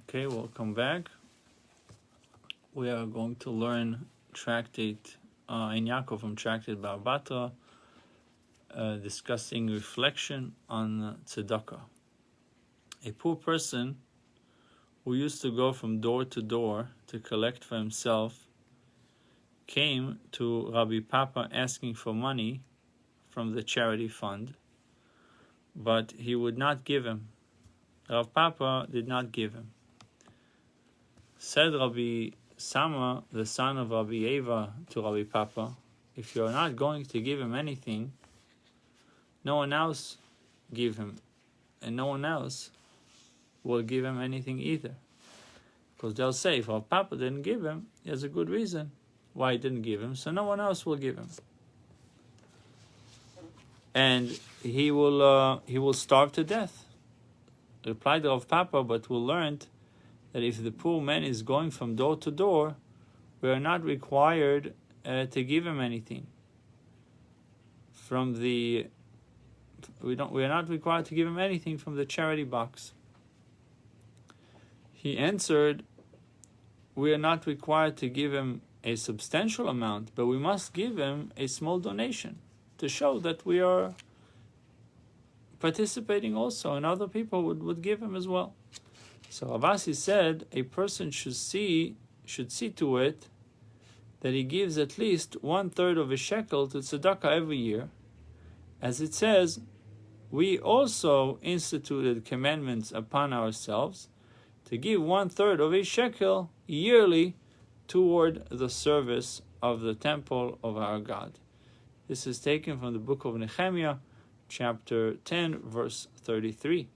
Okay, welcome back. We are going to learn Tractate Ein Yaakov from Tractate Batra, discussing reflection on Tzedaka. A poor person who used to go from door to door to collect for himself came to Rabbi Papa asking for money from the charity fund, but he would not give him. Rav Papa did not give him. Said Rabbi Sama, the son of Rabbi Eva, to Rabbi Papa, if you are not going to give him anything, no one else give him, and no one else will give him anything either. Because they'll say, if Rav Papa didn't give him, he has a good reason why he didn't give him, so no one else will give him. And he will starve to death. Replied Rav Papa, but we learned that if the poor man is going from door to door, we are not required to give him anything. We are not required to give him anything from the charity box. He answered, we are not required to give him a substantial amount, but we must give him a small donation to show that we are participating also, and other people would give him as well. So Avasi said a person should see to it that he gives at least 1/3 of a shekel to tzedakah every year. As it says, we also instituted commandments upon ourselves to give 1/3 of a shekel yearly toward the service of the temple of our God. This is taken from the book of Nehemiah, chapter 10, verse 33.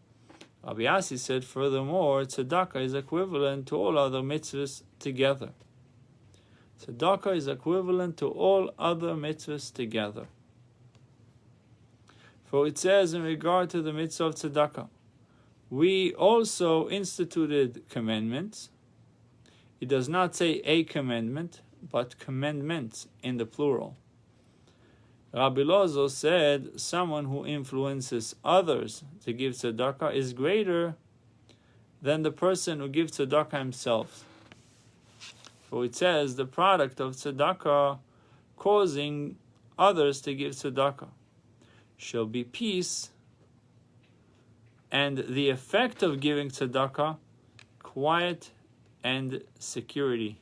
Rabbi Yassi said, furthermore, tzedakah is equivalent to all other mitzvahs together. Tzedakah is equivalent to all other mitzvahs together. For it says in regard to the mitzvah of tzedakah, we also instituted commandments. It does not say a commandment, but commandments in the plural. Rabbi Lozo said, someone who influences others to give tzedakah is greater than the person who gives tzedakah himself. For it says, the product of tzedakah causing others to give tzedakah shall be peace, and the effect of giving tzedakah, quiet and security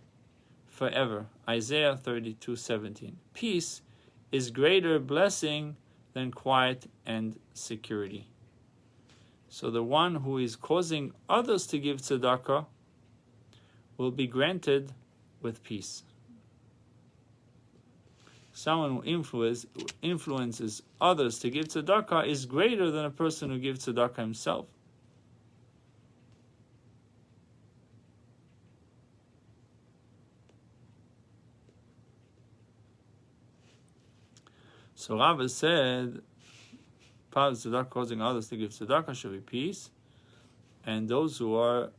forever. Isaiah 32:17. Peace is greater blessing than quiet and security. So the one who is causing others to give tzedakah will be granted with peace. Someone who influences others to give tzedakah is greater than a person who gives tzedakah himself. So Rabbi said, part of tzedakah causing others to give tzedakah should be peace, and those who are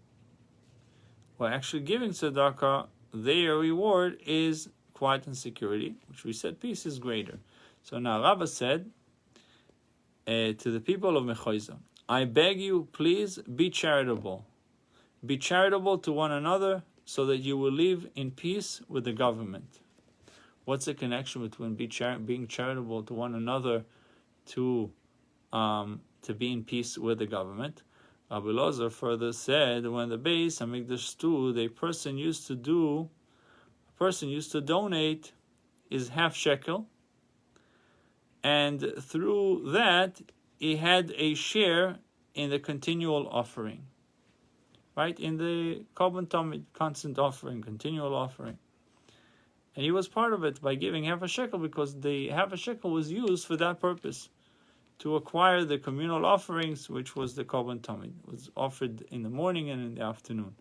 actually giving tzedakah, their reward is quiet and security, which we said peace is greater. So now Rabbi said to the people of Mechoiza, I beg you, please be charitable. Be charitable to one another so that you will live in peace with the government. What's the connection between being charitable to one another to be in peace with the government? Rabbi Lozer further said, when the Beis Hamikdash stood, a person used to donate his half shekel, and through that he had a share in the continual offering, right? In the Korban Tamid, constant offering, continual offering. And he was part of it by giving half a shekel, because the half a shekel was used for that purpose, to acquire the communal offerings, which was the Korban Tamid. It was offered in the morning and in the afternoon,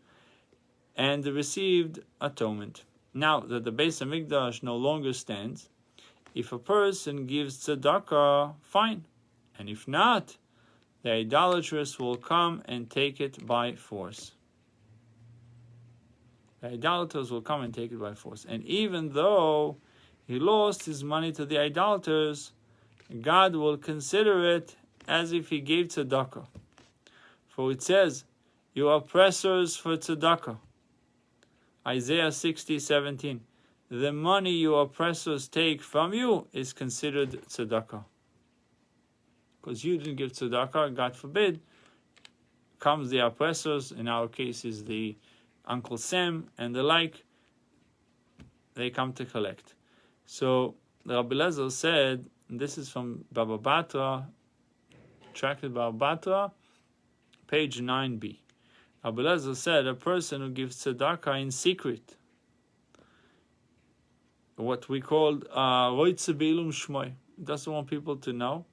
and received atonement. Now that the Beis Hamikdash no longer stands, if a person gives tzedakah, fine. And if not, the idolatrous will come and take it by force. The idolaters will come and take it by force. And even though he lost his money to the idolaters, God will consider it as if he gave tzedakah. For it says, your oppressors for tzedakah. Isaiah 60:17. The money your oppressors take from you is considered tzedakah. Because you didn't give tzedakah, God forbid, comes the oppressors, in our case is the Uncle Sam and the like, they come to collect. So Rabbi Lezer said, and this is from Baba Batra, Tractate Baba Batra, page 9b. Rabbi Lezer said, a person who gives tzedakah in secret, what we called roitze beilum shmoi, doesn't want people to know,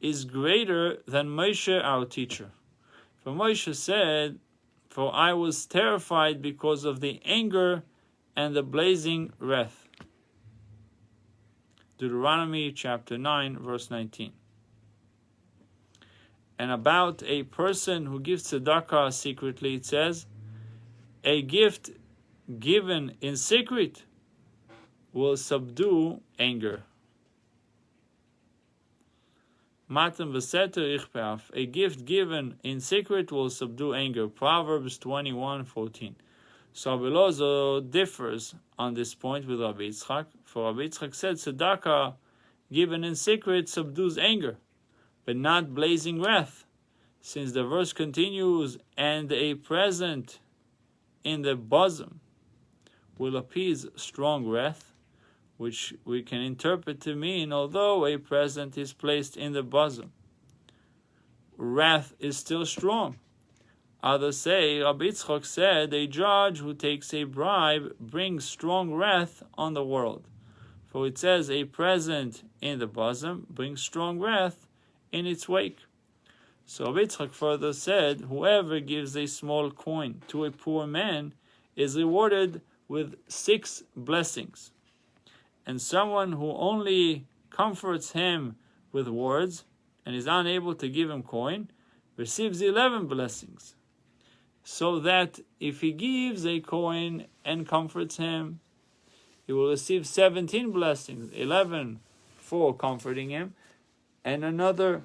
is greater than Moshe, our teacher. For Moshe said, for I was terrified because of the anger and the blazing wrath. Deuteronomy chapter 9, verse 19. And about a person who gives tzedakah secretly, it says, a gift given in secret will subdue anger. Matan v'seter ichpeaf. A gift given in secret will subdue anger. Proverbs 21:14. So Rabbi Elazar differs on this point with Rabbi Yitzchak. For Rabbi Yitzchak said tzedakah given in secret subdues anger, but not blazing wrath. Since the verse continues, and a present in the bosom will appease strong wrath, which we can interpret to mean, although a present is placed in the bosom, wrath is still strong. Others say, Rabbi Yitzchak said, a judge who takes a bribe brings strong wrath on the world. For it says, a present in the bosom brings strong wrath in its wake. So Rabbi Yitzchak further said, whoever gives a small coin to a poor man is rewarded with 6 blessings. And someone who only comforts him with words and is unable to give him coin receives 11 blessings. So that if he gives a coin and comforts him, he will receive 17 blessings, 11 for comforting him, and another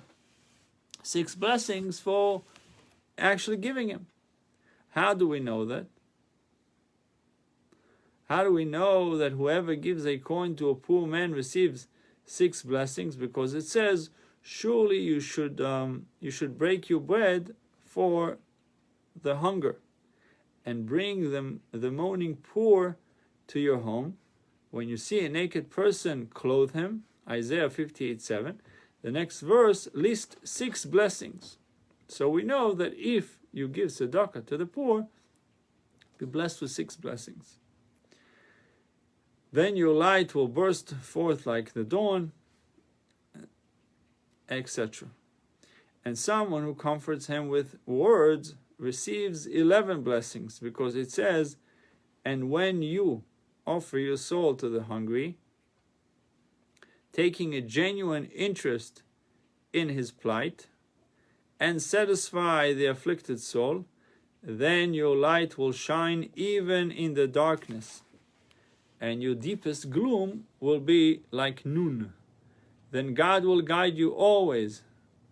6 blessings for actually giving him. How do we know that? How do we know that whoever gives a coin to a poor man receives 6 blessings? Because it says, surely you should break your bread for the hunger, and bring them the mourning poor to your home. When you see a naked person, clothe him. Isaiah 58:7. The next verse lists 6 blessings. So we know that if you give tzedakah to the poor, be blessed with 6 blessings. Then your light will burst forth like the dawn, etc. And someone who comforts him with words receives 11 blessings, because it says, and when you offer your soul to the hungry, taking a genuine interest in his plight, and satisfy the afflicted soul, then your light will shine even in the darkness, and your deepest gloom will be like noon. Then God will guide you always,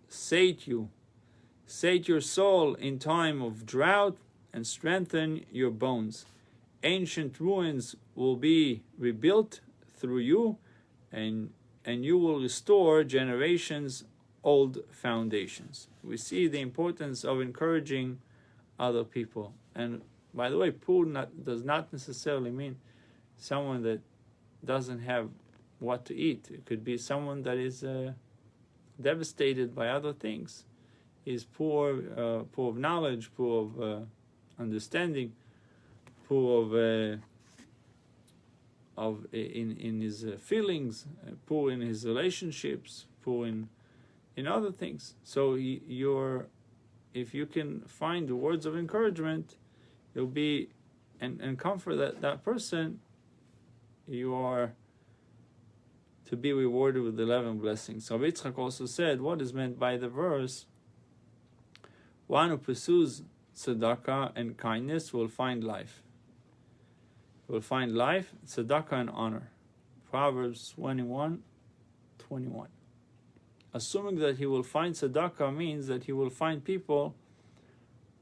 sate your soul in time of drought, and strengthen your bones. Ancient ruins will be rebuilt through you, and you will restore generations old foundations. We see the importance of encouraging other people. And by the way, poor does not necessarily mean someone that doesn't have what to eat. It could be someone that is devastated by other things. He's poor of knowledge, poor of understanding, poor in his feelings, poor in his relationships, poor in other things. So if you can find the words of encouragement, you'll be and comfort that person, you are to be rewarded with 11 blessings. So Rabbi Yitzchak also said, what is meant by the verse, one who pursues tzedakah and kindness will find life. Will find life, tzedakah, and honor. Proverbs 21:21. Assuming that he will find tzedakah means that he will find people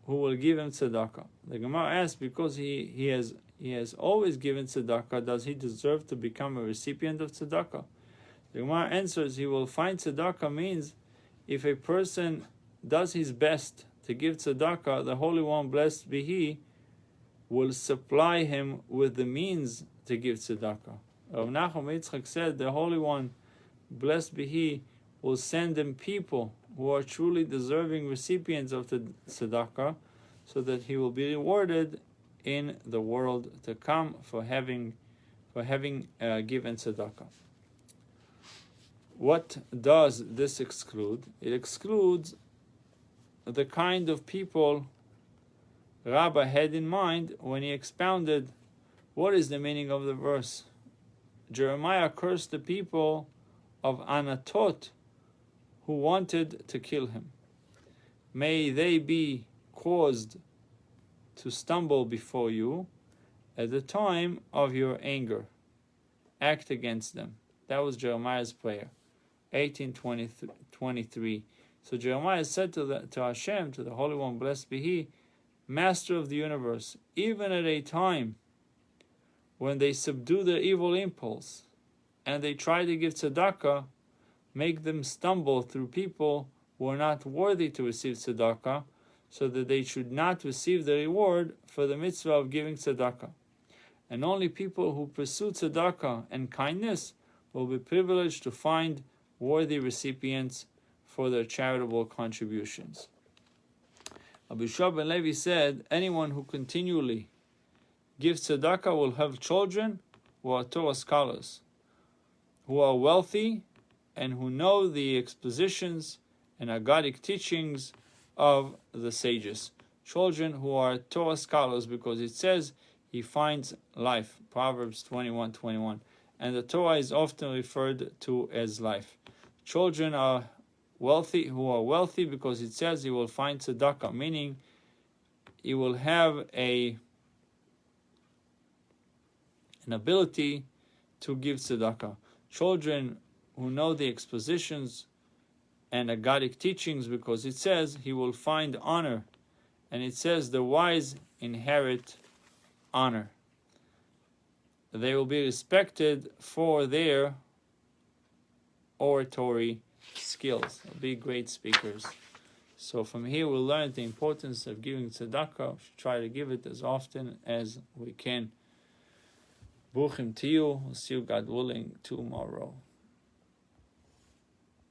who will give him tzedakah. The Gemara asks, because he has always given tzedakah, does he deserve to become a recipient of tzedakah? The Gemara answers, he will find tzedakah means if a person does his best to give tzedakah, the Holy One, blessed be He, will supply him with the means to give tzedakah. Rav Nachum Yitzchak said, the Holy One, blessed be He, will send him people who are truly deserving recipients of the tzedakah, so that he will be rewarded in the world to come for having given tzedakah. What does this exclude? It excludes the kind of people Rabbah had in mind when he expounded what is the meaning of the verse. Jeremiah cursed the people of Anatot who wanted to kill him. May they be caused to stumble before you at the time of your anger. Act against them. That was Jeremiah's prayer. 18:23. So Jeremiah said to Hashem, to the Holy One, blessed be He, Master of the universe, even at a time when they subdue their evil impulse and they try to give tzedakah, make them stumble through people who are not worthy to receive tzedakah, so that they should not receive the reward for the mitzvah of giving tzedakah. And only people who pursue tzedakah and kindness will be privileged to find worthy recipients for their charitable contributions. Rabbi Ben Levi said, anyone who continually gives tzedakah will have children who are Torah scholars, who are wealthy, and who know the expositions and agadic teachings of the sages. Children who are Torah scholars, because it says he finds life. Proverbs 21:21. And the Torah is often referred to as life. Children are wealthy, who are wealthy, because it says he will find tzedakah, meaning he will have an ability to give tzedakah. Children who know the expositions and agadic teachings, because it says he will find honor, and it says the wise inherit honor. They will be respected for their oratory skills. They'll be great speakers. So from here we'll learn the importance of giving tzedakah. We should try to give it as often as we can. Bruchim Tiyu. We'll see you, God willing, tomorrow.